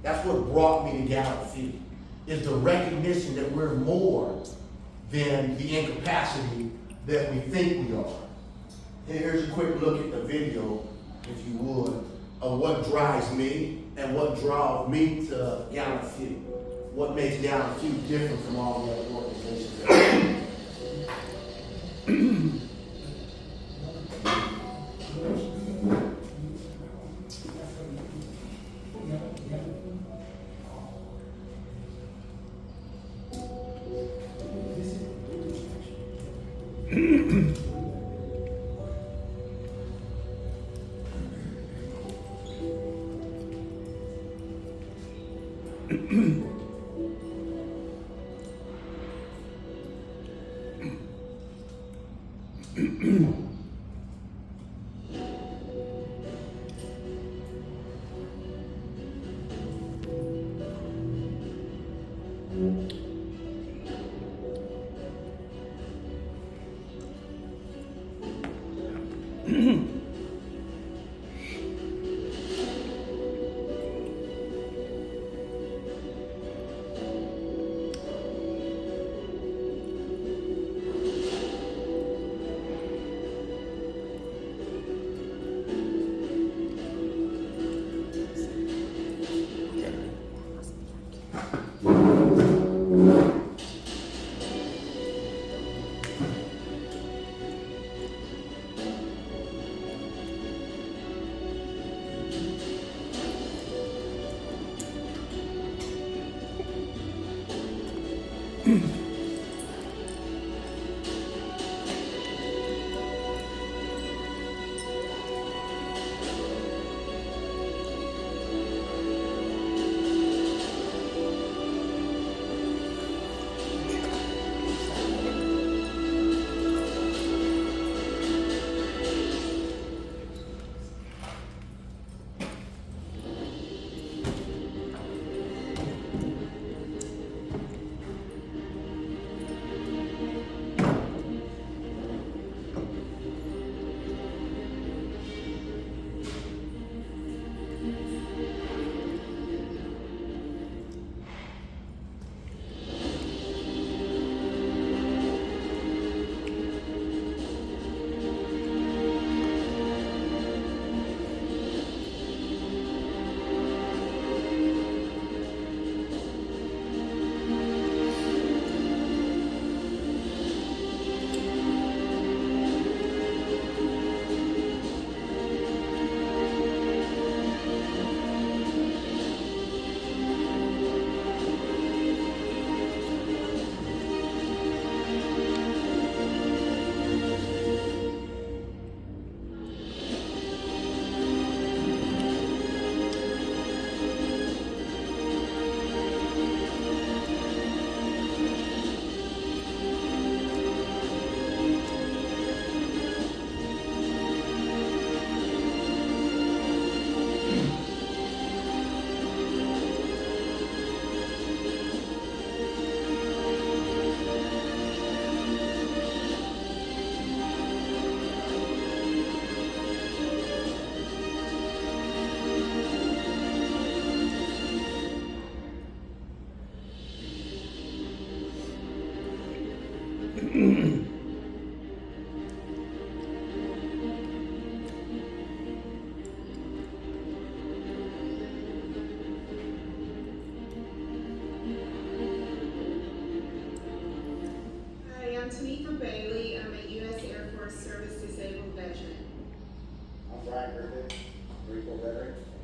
That's what brought me to Gallup Few, is the recognition that we're more than the incapacity that we think we are. And here's a quick look at the video, if you would, of what drives me and what draws me to Gallup Few. What makes Gallup Few different from all the other organizations.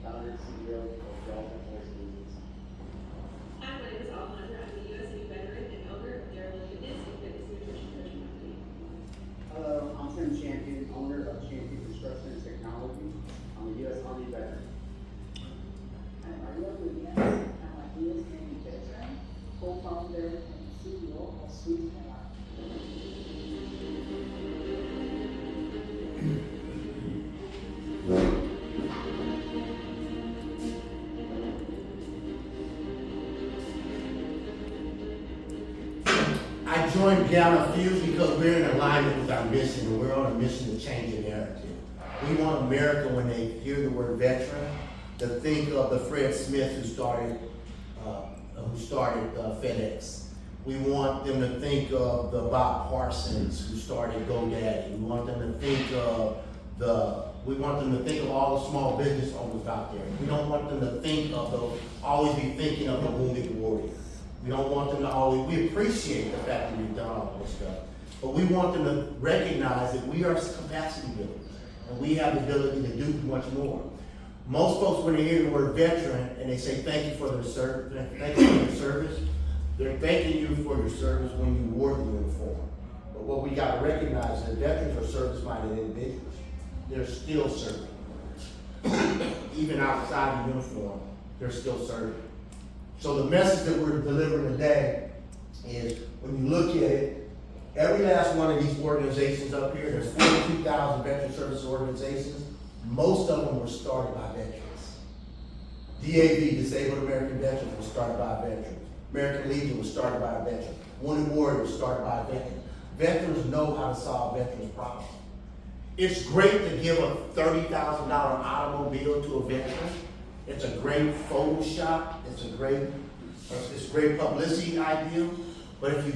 founder and CEO of Delta Voice Agency. Hi, my name is Alejandra. I'm a USA veteran and owner of Daryl Fitness and Fitness Nutrition Coaching Company. Hello, I'm Tim Champion, owner of Champion Construction and Technology. I'm a U.S. Army veteran. I'm Maria Williams. I'm a U.S. Navy veteran, co-founder and CEO of Sweet Heart. I joined Gallup Fuse because we're in alignment with our mission, and we're on a mission to change the narrative. We want America, when they hear the word veteran, to think of the Fred Smith who started FedEx. We want them to think of the Bob Parsons who started GoDaddy. We want them to think of all the small business owners out there. We don't want them to always be thinking of the wounded warrior. We don't want them to we appreciate the fact that we've done all this stuff, but we want them to recognize that we are capacity builders and we have the ability to do much more. Most folks, when they hear the word veteran and they say thank you for their service, they're thanking you for your service when you wore the uniform. But what we got to recognize is that veterans are service-minded individuals. They're still serving. Even outside the uniform, they're still serving. So the message that we're delivering today is, when you look at it, every last one of these organizations up here, there's 42,000 veteran service organizations. Most of them were started by veterans. DAV, Disabled American Veterans, was started by a veteran. American Legion was started by a veteran. Wounded Warrior was started by a veteran. Veterans know how to solve veterans' problems. It's great to give a $30,000 automobile to a veteran. It's a great Photoshop. It's great publicity idea. But if you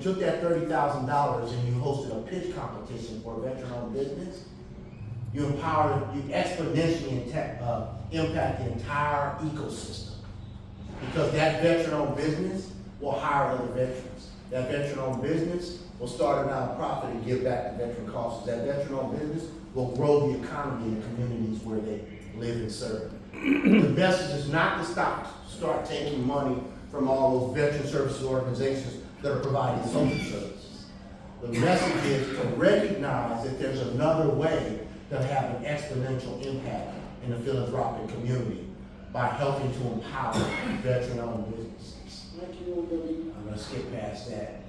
took that $30,000 and you hosted a pitch competition for a veteran-owned business, you exponentially impact the entire ecosystem. Because that veteran-owned business will hire other veterans. That veteran-owned business will start a nonprofit and give back to veteran causes. That veteran-owned business will grow the economy in the communities where they live and serve. The message is not to start taking money from all those veteran services organizations that are providing social services. The message is to recognize that there's another way to have an exponential impact in the philanthropic community by helping to empower veteran-owned businesses. I'm going to skip past that.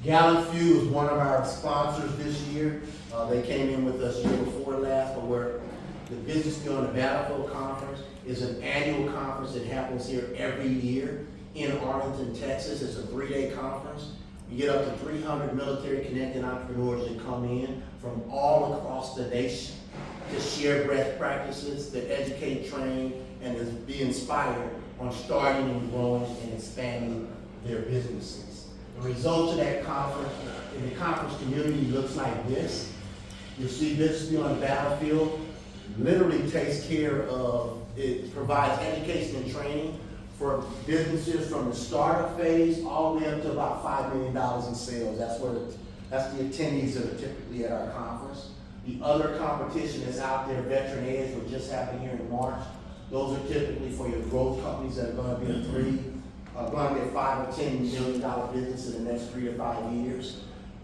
Gallant Few is one of our sponsors this year. They came in with us year before last, but the Business Beyond the Battlefield Conference is an annual conference that happens here every year in Arlington, Texas. It's a 3-day conference. You get up to 300 military-connected entrepreneurs that come in from all across the nation to share best practices, to educate, train, and to be inspired on starting and growing and expanding their businesses. The results of that conference in the conference community looks like this. You'll see Business Beyond the Battlefield literally takes care of, it provides education and training for businesses from the startup phase all the way up to about $5 million in sales. That's the attendees that are typically at our conference. The other competition is out there, Veteran Edge, which just happened here in March. Those are typically for your growth companies that are going to be a $5 or $10 million business in the next 3 to 5 years.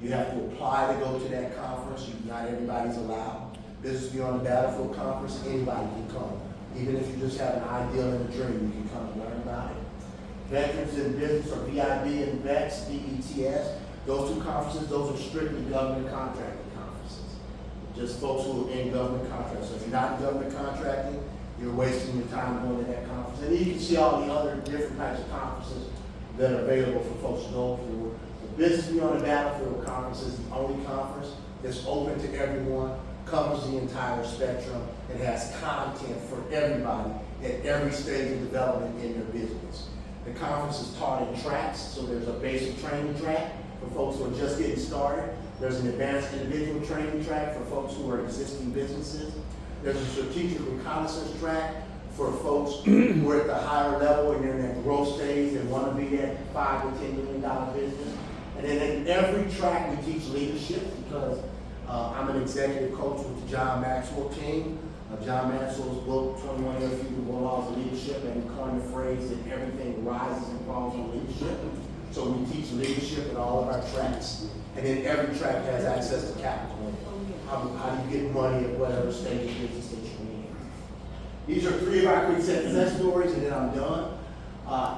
You have to apply to go to that conference. Not everybody's allowed. Business Beyond the Battlefield Conference, anybody can come. Even if you just have an ideal and a dream, you can come and learn about it. Veterans in Business, or VIB and VETS, VETS, those two conferences, those are strictly government contracting conferences. Just folks who are in government contracting. So if you're not in government contracting, you're wasting your time going to that conference. And then you can see all the other different types of conferences that are available for folks to go through. The Business Beyond the Battlefield Conference is the only conference that's open to everyone, covers the entire spectrum, and has content for everybody at every stage of development in their business. The conference is taught in tracks, so there's a basic training track for folks who are just getting started. There's an advanced individual training track for folks who are existing businesses. There's a strategic reconnaissance track for folks who are at the higher level and they're in that growth stage and want to be that $5 to $10 million business. And then in every track we teach leadership because I'm an executive coach with the John Maxwell team. John Maxwell's book, 21 Irrefutable Laws of Leadership, and he coined the phrase that everything rises and falls on leadership. So we teach leadership in all of our tracks, and then every track has access to capital. How do you get money at whatever stage of business that you're in? These are 3 of our quick success stories, and then I'm done.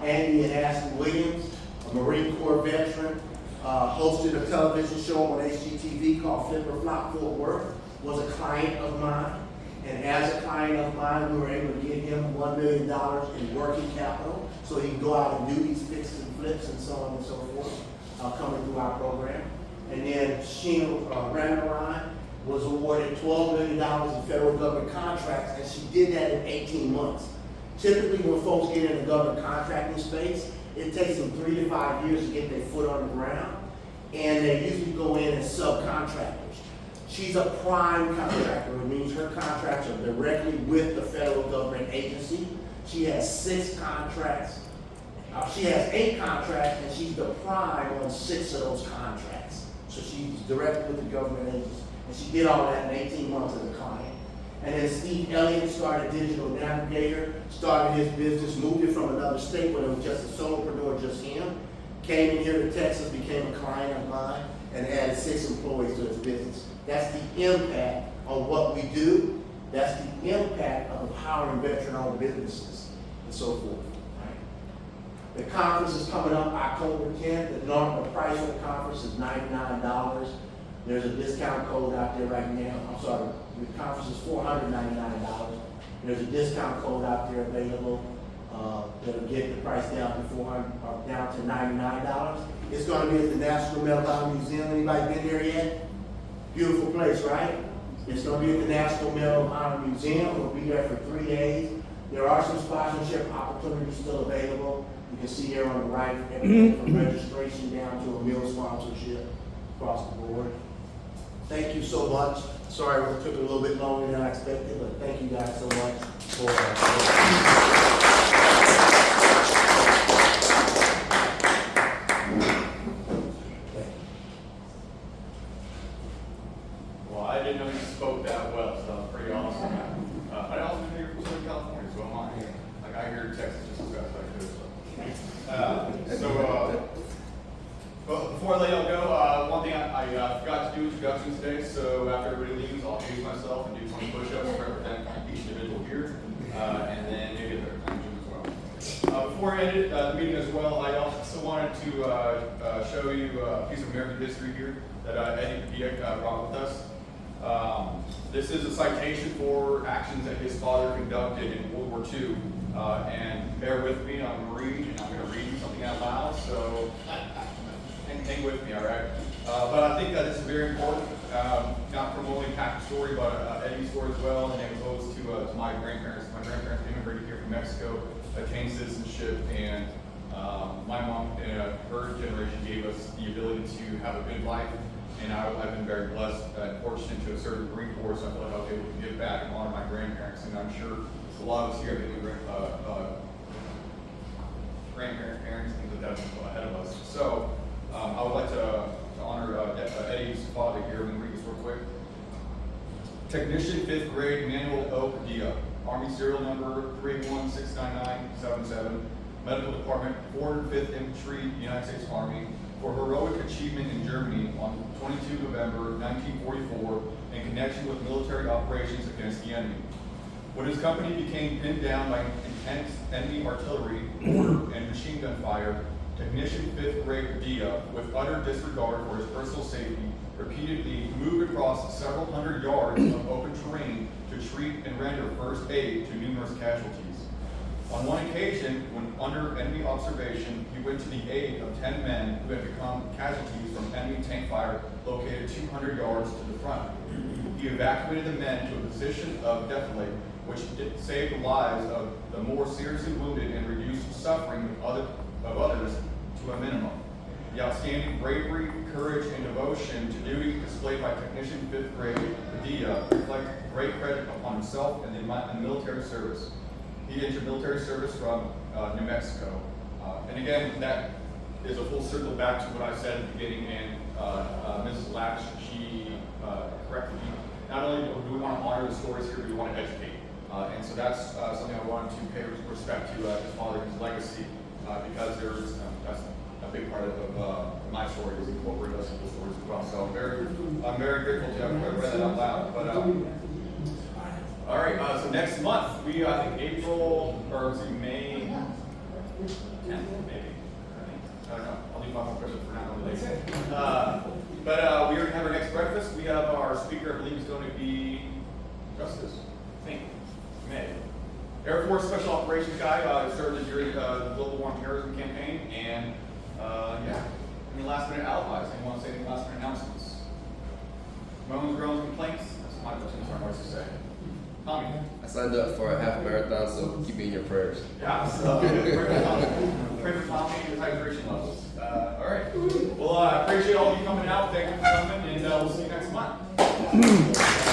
Andy and Ashley Williams, a Marine Corps veteran, hosted a television show on HGTV called Flip or Flop Fort Worth, was a client of mine. And as a client of mine, we were able to get him $1 million in working capital so he can go out and do these fixes and flips and so on and so forth, coming through our program. And then Sheena Ramaran was awarded $12 million in federal government contracts, and she did that in 18 months. Typically, when folks get in the government contracting space, it takes them 3 to 5 years to get their foot on the ground, and they usually go in as subcontractors. She's a prime contractor, which means her contracts are directly with the federal government agency. She has 6 contracts. She has 8 contracts, and she's the prime on 6 of those contracts. So she's directly with the government agency. And she did all that in 18 months as a client. And then Steve Elliott started Digital Navigator, started his business, moved it from another state where it was just a solopreneur, just him. Came in here to Texas, became a client of mine, and added 6 employees to his business. That's the impact of what we do. That's the impact of empowering veteran-owned businesses and so forth. Right? The conference is coming up October 10th. The price of the conference is $99. There's a discount code out there right now. I'm sorry, the conference is $499. There's a discount code out there available that'll get the price down to down to $99. It's going to be at the National Metal Museum. Anybody been there yet? Beautiful place, right? It's going to be at the National Medal of Honor Museum. We'll be there for 3 days. There are some sponsorship opportunities still available. You can see there on the right, everything from registration down to a meal sponsorship across the board. Thank you so much. Sorry it took a little bit longer than I expected, but thank you guys so much for Well, I didn't know you spoke that well, so that was pretty awesome. I also knew you were from Southern California, so am I. Like, I hear Texas just as fast as I could. But before I let y'all go, one thing I forgot to do introductions today, so after everybody leaves, I'll introduce myself and do 20 push-ups to represent each individual here, and then maybe a third time as well. Before I ended the meeting as well, I also wanted to show you a piece of American history here that Eddie Padilla brought with us. This is a citation for actions that his father conducted in World War II. And bear with me, I'm a Marine, and I'm going to read you something out loud, so hang with me, all right? But I think that this is very important, not from only Patrick's story, but Eddie's story as well, and it goes to my grandparents. My grandparents immigrated here from Mexico, attained citizenship, and my mom, her generation gave us the ability to have a good life. And I've been very blessed and fortunate to have served the Marine Corps, so I feel like I was able to give back and honor my grandparents. And I'm sure a lot of us here have been grandparents, parents, things like that ahead of us. So I would like to honor Eddie's father here. Let me read this real quick. Technician 5th grade Manuel O. Padilla, Army serial number 3169977, Medical Department, 405th Infantry, United States Army, for heroic achievement in Germany on 22 November 1944 in connection with military operations against the enemy. When his company became pinned down by intense enemy artillery, mortar, and machine gun fire, Technician 5th grade Padilla, with utter disregard for his personal safety, repeatedly moved across several hundred yards of open terrain to treat and render first aid to numerous casualties. On one occasion, when under enemy observation, he went to the aid of 10 men who had become casualties from enemy tank fire located 200 yards to the front. He evacuated the men to a position of defilade, which saved the lives of the more seriously wounded and reduced suffering of others to a minimum. The outstanding bravery, courage, and devotion to duty displayed by Technician 5th grade Padilla reflect great credit upon himself and the military service. He entered military service from New Mexico. And again, that is a full circle back to what I said at the beginning, and Mrs. Latch, she corrected me not only do we want to honor the stories here, but we want to educate. And so that's something I wanted to pay respect to his father and his legacy, because there's that's a big part of my story is incorporated other people's stories as well. So I'm very grateful to have read that out loud. But all right, so next month I think April or May 10th maybe. I don't know. I'll leave my more questions for now. But we already have our next breakfast. We have our speaker, I believe, is going to be Justice. I think May. Air Force Special Operations guy, served during the Global War on Terrorism campaign, and yeah. Any last minute alibis? Anyone want to say any last minute announcements? Moans, groans, complaints? That's my platoon sergeant always to say. Tommy. I signed up for a half marathon, so keep me in your prayers. Yeah, so pray for Tommy and his hydration levels. All right. Well, I appreciate all of you coming out. Thank you for coming, and we'll see you next month.